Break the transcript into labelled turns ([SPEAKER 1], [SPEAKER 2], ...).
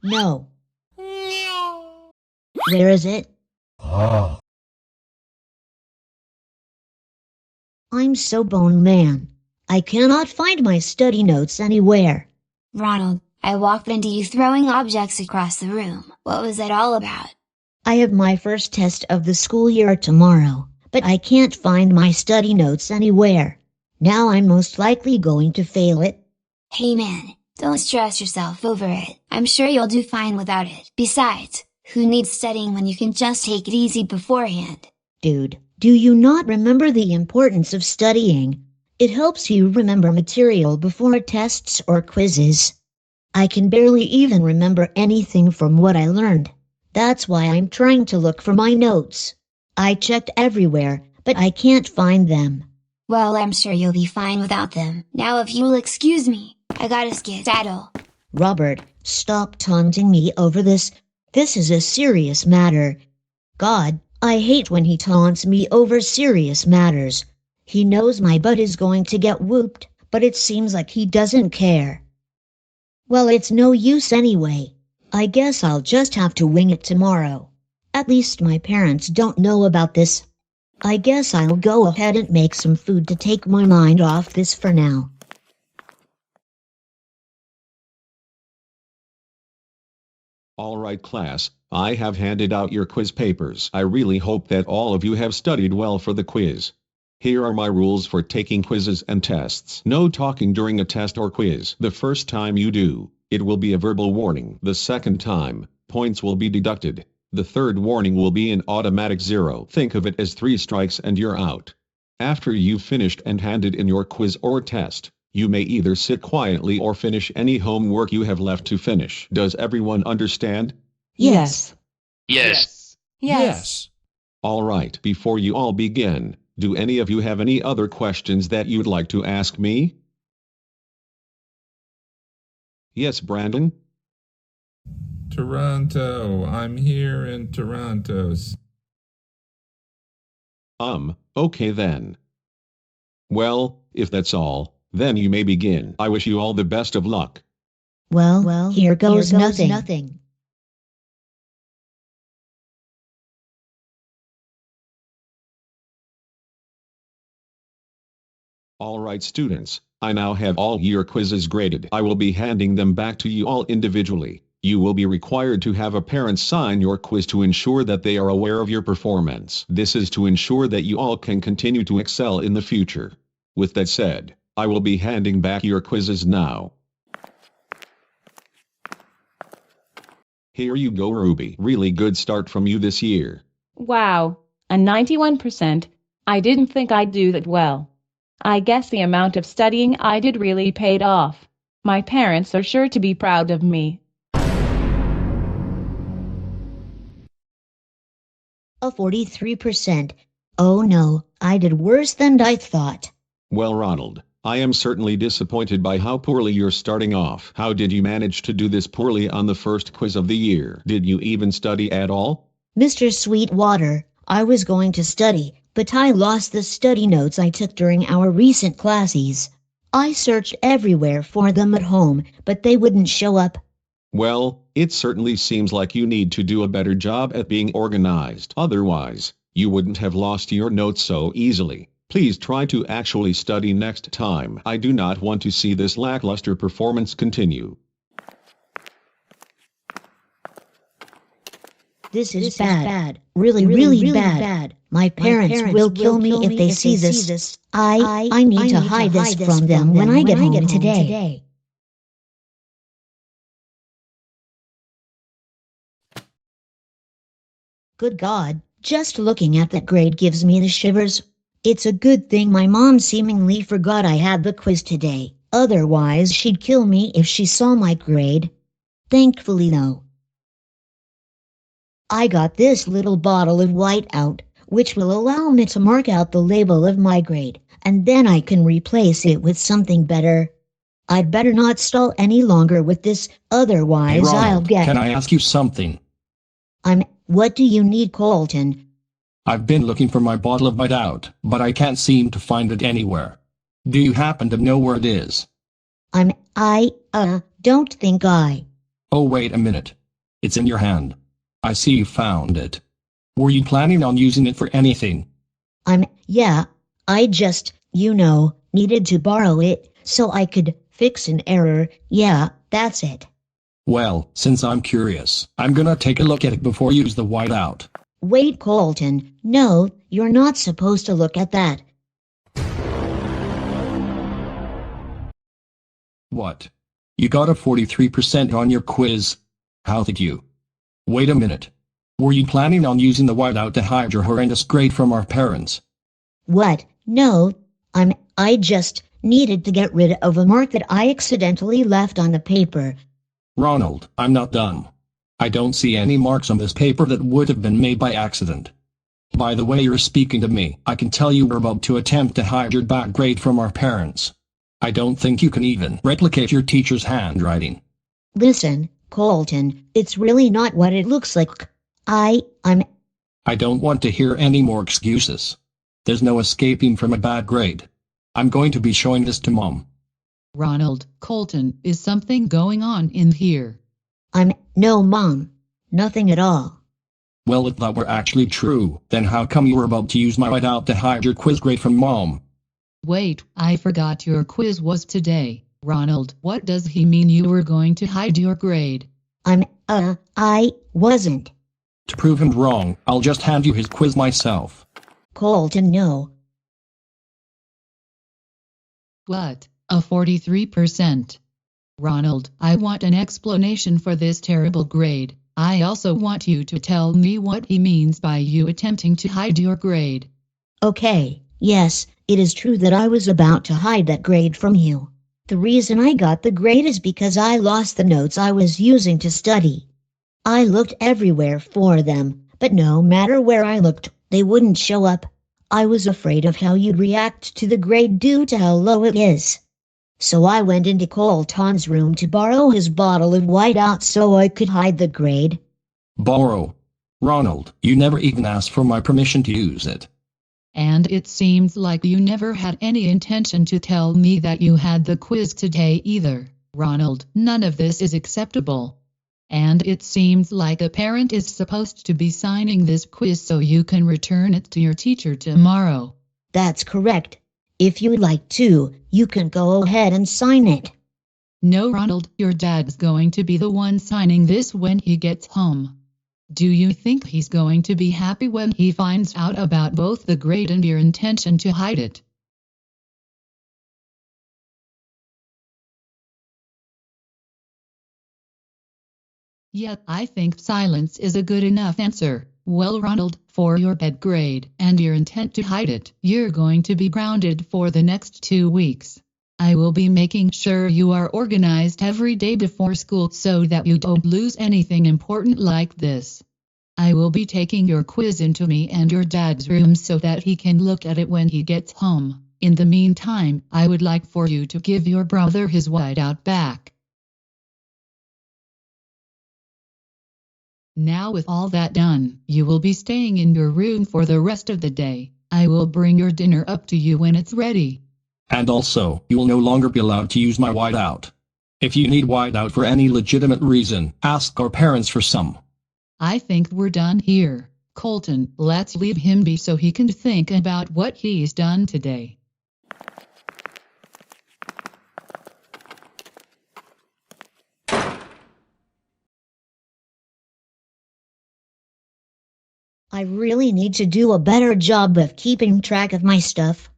[SPEAKER 1] No. Where is it? I'm so boned, man. I cannot find my study notes anywhere.
[SPEAKER 2] Ronald, I walked into you throwing objects across the room. What was that all about?
[SPEAKER 1] I have my first test of the school year tomorrow, but I can't find my study notes anywhere. Now I'm most likely going to fail it.
[SPEAKER 2] Hey man, don't stress yourself over it. I'm sure you'll do fine without it. Besides, who needs studying when you can just take it easy beforehand?
[SPEAKER 1] Dude, do you not remember the importance of studying? It helps you remember material before tests or quizzes. I can barely even remember anything from what I learned. That's why I'm trying to look for my notes. I checked everywhere, but I can't find them.
[SPEAKER 2] Well, I'm sure you'll be fine without them. Now if you'll excuse me, I gotta skedaddle.
[SPEAKER 1] Robert, stop taunting me over this. This is a serious matter. God, I hate when he taunts me over serious matters. He knows my butt is going to get whooped, but it seems like he doesn't care. Well, it's no use anyway. I guess I'll just have to wing it tomorrow. At least my parents don't know about this. I guess I'll go ahead and make some food to take my mind off this for now.
[SPEAKER 3] All right, class, I have handed out your quiz papers. I really hope that all of you have studied well for the quiz. Here are my rules for taking quizzes and tests. No talking during a test or quiz. The first time you do, it will be a verbal warning. The second time, points will be deducted. The third warning will be an automatic 0. Think of it as 3 strikes and you're out. After you've finished and handed in your quiz or test, you may either sit quietly or finish any homework you have left to finish. Does everyone understand?
[SPEAKER 1] Yes.
[SPEAKER 4] Yes.
[SPEAKER 5] Yes.
[SPEAKER 3] All right. Before you all begin, do any of you have any other questions that you'd like to ask me? Yes, Brandon?
[SPEAKER 5] Toronto. I'm here in Toronto.
[SPEAKER 3] Okay then. Well, if that's all, then you may begin. I wish you all the best of luck.
[SPEAKER 1] Well, here goes nothing.
[SPEAKER 3] All right, students, I now have all your quizzes graded. I will be handing them back to you all individually. You will be required to have a parent sign your quiz to ensure that they are aware of your performance. This is to ensure that you all can continue to excel in the future. With that said, I will be handing back your quizzes now. Here you go, Ruby. Really good start from you this year.
[SPEAKER 6] Wow, a 91%. I didn't think I'd do that well. I guess the amount of studying I did really paid off. My parents are sure to be proud of me.
[SPEAKER 1] A 43%. Oh no, I did worse than I thought.
[SPEAKER 3] Well, Ronald, I am certainly disappointed by how poorly you're starting off. How did you manage to do this poorly on the first quiz of the year? Did you even study at all?
[SPEAKER 1] Mr. Sweetwater, I was going to study, but I lost the study notes I took during our recent classes. I searched everywhere for them at home, but they wouldn't show up.
[SPEAKER 3] Well, it certainly seems like you need to do a better job at being organized. Otherwise, you wouldn't have lost your notes so easily. Please try to actually study next time. I do not want to see this lackluster performance continue.
[SPEAKER 1] This is bad. Really bad. My parents will kill me if they see this. I need to hide this from them when I get home today. Good God, just looking at that grade gives me the shivers. It's a good thing my mom seemingly forgot I had the quiz today. Otherwise she'd kill me if she saw my grade. Thankfully though, I got this little bottle of whiteout, which will allow me to mark out the label of my grade, and then I can replace it with something better. I'd better not stall any longer with this, otherwise
[SPEAKER 4] Hey, Ronald,
[SPEAKER 1] I'll get...
[SPEAKER 4] Can I ask you something?
[SPEAKER 1] What do you need, Colton?
[SPEAKER 4] I've been looking for my bottle of whiteout, but I can't seem to find it anywhere. Do you happen to know where it is?
[SPEAKER 1] Don't think I...
[SPEAKER 4] Oh, wait a minute. It's in your hand. I see you found it. Were you planning on using it for anything?
[SPEAKER 1] Yeah, I just, needed to borrow it so I could fix an error. Yeah, that's it.
[SPEAKER 4] Well, since I'm curious, I'm gonna take a look at it before you use the whiteout.
[SPEAKER 1] Wait, Colton, no, you're not supposed to look at that.
[SPEAKER 4] What? You got a 43% on your quiz? How did you? Wait a minute. Were you planning on using the whiteout to hide your horrendous grade from our parents?
[SPEAKER 1] What? No, I just needed to get rid of a mark that I accidentally left on the paper.
[SPEAKER 4] Ronald, I'm not done. I don't see any marks on this paper that would have been made by accident. By the way you're speaking to me, I can tell you were about to attempt to hide your bad grade from our parents. I don't think you can even replicate your teacher's handwriting.
[SPEAKER 1] Listen, Colton, it's really not what it looks like. I
[SPEAKER 4] don't want to hear any more excuses. There's no escaping from a bad grade. I'm going to be showing this to Mom.
[SPEAKER 7] Ronald, Colton, is something going on in here?
[SPEAKER 1] No, Mom. Nothing at all.
[SPEAKER 4] Well, if that were actually true, then how come you were about to use my whiteout to hide your quiz grade from Mom?
[SPEAKER 7] Wait, I forgot your quiz was today. Ronald, what does he mean you were going to hide your grade?
[SPEAKER 1] I wasn't.
[SPEAKER 4] To prove him wrong, I'll just hand you his quiz myself.
[SPEAKER 1] Colton, no.
[SPEAKER 7] What? A 43%? Ronald, I want an explanation for this terrible grade. I also want you to tell me what he means by you attempting to hide your grade.
[SPEAKER 1] Okay, yes, it is true that I was about to hide that grade from you. The reason I got the grade is because I lost the notes I was using to study. I looked everywhere for them, but no matter where I looked, they wouldn't show up. I was afraid of how you'd react to the grade due to how low it is. So I went into Colton's room to borrow his bottle of whiteout so I could hide the grade.
[SPEAKER 4] Borrow? Ronald, you never even asked for my permission to use it.
[SPEAKER 7] And it seems like you never had any intention to tell me that you had the quiz today either. Ronald, none of this is acceptable. And it seems like a parent is supposed to be signing this quiz so you can return it to your teacher tomorrow.
[SPEAKER 1] That's correct. If you'd like to, you can go ahead and sign it.
[SPEAKER 7] No, Ronald, your dad's going to be the one signing this when he gets home. Do you think he's going to be happy when he finds out about both the grade and your intention to hide it? Yet I think silence is a good enough answer. Well, Ronald, for your bad grade and your intent to hide it, you're going to be grounded for the next 2 weeks. I will be making sure you are organized every day before school so that you don't lose anything important like this. I will be taking your quiz into me and your dad's room so that he can look at it when he gets home. In the meantime, I would like for you to give your brother his whiteout back. Now with all that done, you will be staying in your room for the rest of the day. I will bring your dinner up to you when it's ready.
[SPEAKER 4] And also, you will no longer be allowed to use my whiteout. If you need whiteout for any legitimate reason, ask our parents for some.
[SPEAKER 7] I think we're done here. Colton, let's leave him be so he can think about what he's done today.
[SPEAKER 1] I really need to do a better job of keeping track of my stuff.